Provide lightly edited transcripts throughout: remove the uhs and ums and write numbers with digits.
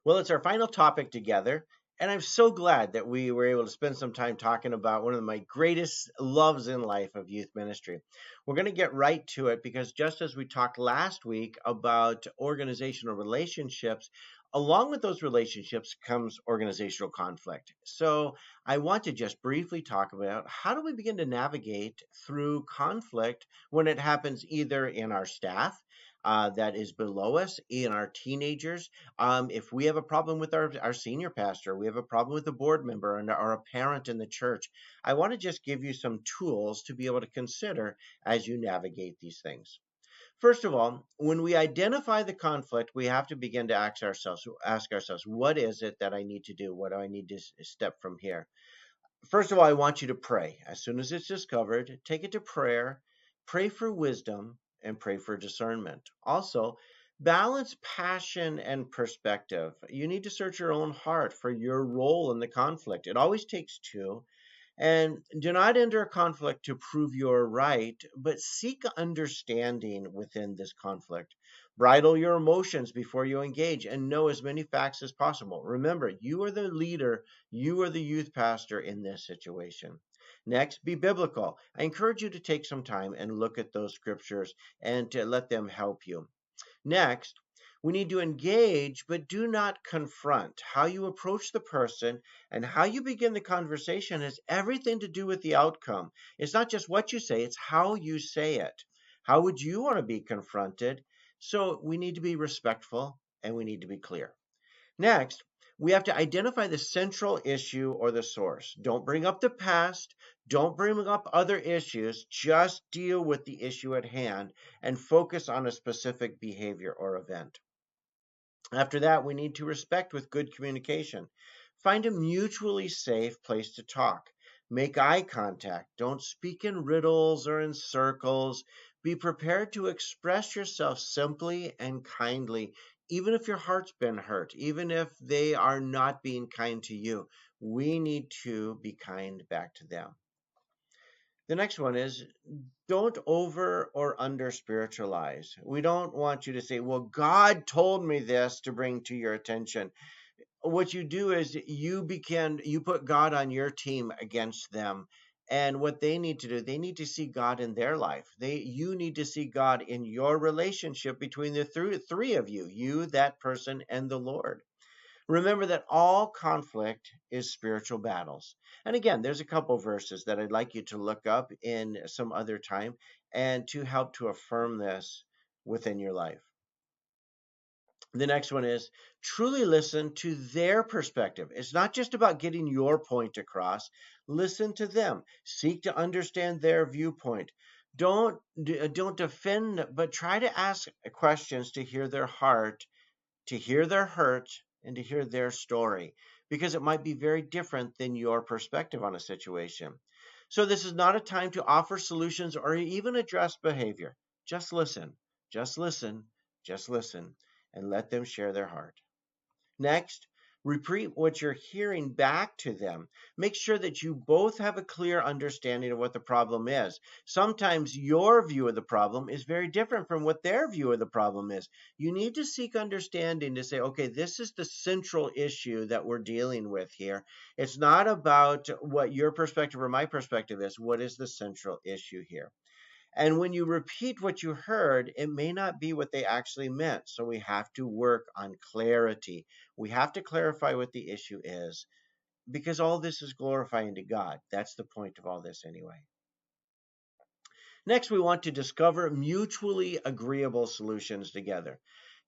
Well, it's our final topic together, and I'm so glad that we were able to spend some time talking about one of my greatest loves in life of youth ministry. We're going to get right to it because just as we talked last week about organizational relationships, along with those relationships comes organizational conflict. So, I want to just briefly talk about how do we begin to navigate through conflict when it happens either in our staff, that is below us, in our teenagers, if we have a problem with our senior pastor, we have a problem with a board member or a parent in the church, I want to just give you some tools to be able to consider as you navigate these things. First of all, when we identify the conflict, we have to begin to ask ourselves, what is it that I need to do? What do I need to step from here? First of all, I want you to pray. As soon as it's discovered, take it to prayer, pray for wisdom, and pray for discernment. Also, balance passion and perspective. You need to search your own heart for your role in the conflict. It always takes two. And do not enter a conflict to prove you're right, but seek understanding within this conflict. Bridle your emotions before you engage and know as many facts as possible. Remember, you are the leader, you are the youth pastor in this situation. Next, be biblical. I encourage you to take some time and look at those scriptures and to let them help you. Next, we need to engage, but do not confront. How you approach the person and how you begin the conversation has everything to do with the outcome. It's not just what you say, it's how you say it. How would you want to be confronted? So we need to be respectful and we need to be clear. Next, we have to identify the central issue or the source. Don't bring up the past. Don't bring up other issues. Just deal with the issue at hand and focus on a specific behavior or event. After that, we need to respect with good communication. Find a mutually safe place to talk. Make eye contact. Don't speak in riddles or in circles. Be prepared to express yourself simply and kindly, even if your heart's been hurt, even if they are not being kind to you. We need to be kind back to them. The next one is don't over or under spiritualize. We don't want you to say, well, God told me this to bring to your attention. What you do is you put God on your team against them. And what they need to do, they need to see God in their life. You need to see God in your relationship between the three of you, that person, and the Lord. Remember that all conflict is spiritual battles. And again, there's a couple verses that I'd like you to look up in some other time and to help to affirm this within your life. The next one is truly listen to their perspective. It's not just about getting your point across. Listen to them. Seek to understand their viewpoint. Don't defend, but try to ask questions to hear their heart, to hear their hurt, and to hear their story, because it might be very different than your perspective on a situation. So, this is not a time to offer solutions or even address behavior. Just listen, just listen, just listen, and let them share their heart. Next, repeat what you're hearing back to them. Make sure that you both have a clear understanding of what the problem is. Sometimes your view of the problem is very different from what their view of the problem is. You need to seek understanding to say, okay, this is the central issue that we're dealing with here. It's not about what your perspective or my perspective is. What is the central issue here? And when you repeat what you heard, it may not be what they actually meant. So we have to work on clarity. We have to clarify what the issue is because all this is glorifying to God. That's the point of all this anyway. Next, we want to discover mutually agreeable solutions together.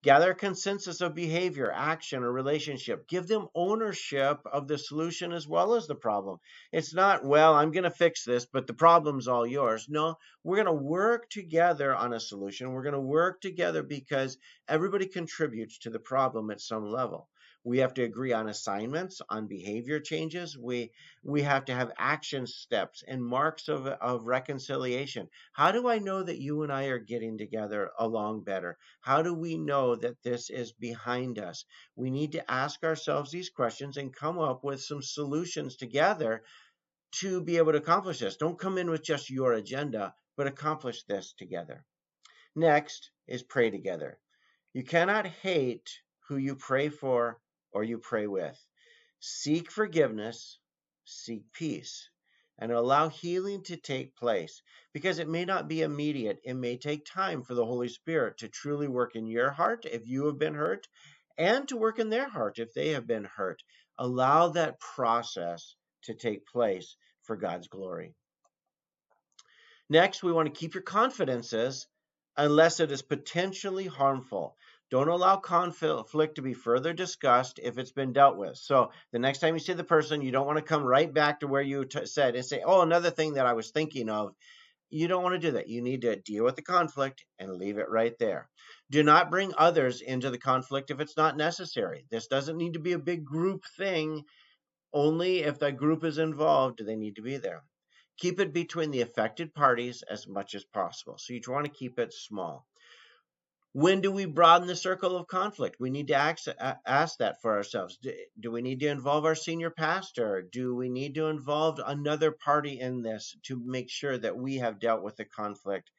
Gather a consensus of behavior, action, or relationship. Give them ownership of the solution as well as the problem. It's not, well, I'm going to fix this, but the problem's all yours. No, we're going to work together on a solution. We're going to work together because everybody contributes to the problem at some level. We have to agree on assignments, on behavior changes. We have to have action steps and marks of reconciliation. How do I know that you and I are getting together along better? How do we know that this is behind us? We need to ask ourselves these questions and come up with some solutions together to be able to accomplish this. Don't come in with just your agenda, but accomplish this together. Next is pray together. You cannot hate who you pray for or you pray with. Seek forgiveness, seek peace, and allow healing to take place because it may not be immediate. It may take time for the Holy Spirit to truly work in your heart if you have been hurt and to work in their heart if they have been hurt. Allow that process to take place for God's glory. Next, we want to keep your confidences unless it is potentially harmful. Don't allow conflict to be further discussed if it's been dealt with. So the next time you see the person, you don't want to come right back to where you said and say, oh, another thing that I was thinking of. You don't want to do that. You need to deal with the conflict and leave it right there. Do not bring others into the conflict if it's not necessary. This doesn't need to be a big group thing. Only if the group is involved do they need to be there. Keep it between the affected parties as much as possible. So you want to keep it small. When do we broaden the circle of conflict? We need to ask that for ourselves. Do we need to involve our senior pastor? Do we need to involve another party in this to make sure that we have dealt with the conflict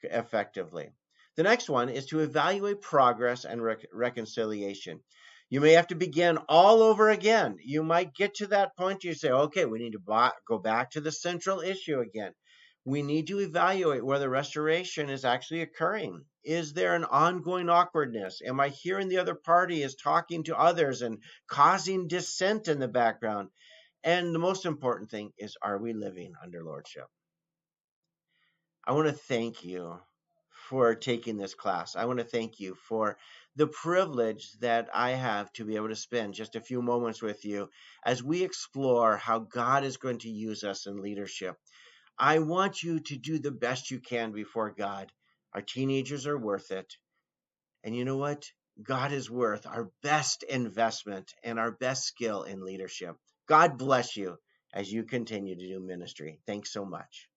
effectively? The next one is to evaluate progress and reconciliation. You may have to begin all over again. You might get to that point you say, okay, we need to go back to the central issue again. We need to evaluate whether restoration is actually occurring. Is there an ongoing awkwardness? Am I hearing the other party is talking to others and causing dissent in the background? And the most important thing is, are we living under lordship? I want to thank you for taking this class. I want to thank you for the privilege that I have to be able to spend just a few moments with you as we explore how God is going to use us in leadership. I want you to do the best you can before God. Our teenagers are worth it. And you know what? God is worth our best investment and our best skill in leadership. God bless you as you continue to do ministry. Thanks so much.